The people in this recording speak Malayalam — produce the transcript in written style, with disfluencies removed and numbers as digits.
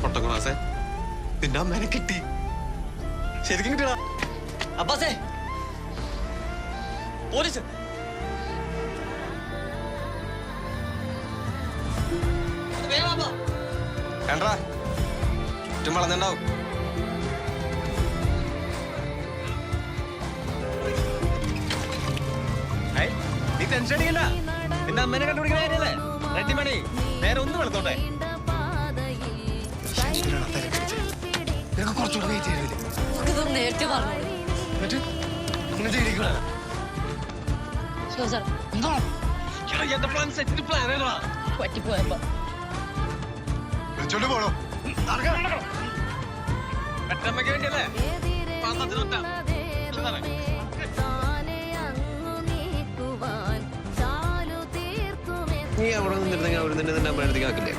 പൊട്ട ക്ലാസേ നിന്റെ അമ്മേനെ കിട്ടി. ശരിക്കും കിട്ടിയടാ. അബ്ബാസേ, പോലീസ്. വേണ്ടാ, ചുറ്റും വളർന്നുണ്ടാവും. നീ ടെൻഷൻ അടിക്കണ്ട. നിന്റെ അമ്മേനെ കണ്ടുപിടിക്കണേ. റെഡിമണി നേരെ ഒന്ന് വെളുത്തോട്ടെ. കുറച്ചുകൂടെ വെയിറ്റ് ചെയ്തില്ലേ? നേരത്തെ പറഞ്ഞു പറ്റിപ്പോയപ്പോ വിളിച്ചോണ്ട് പോണോ? പെട്ടമ്മയ്ക്ക് വേണ്ടിയല്ലേ? നീ അവിടെ നിന്നിരുന്നെങ്കിൽ അവിടെ നിന്നെ നിന്റെ അമ്മ എടുത്തേക്ക് ആക്കില്ലേ?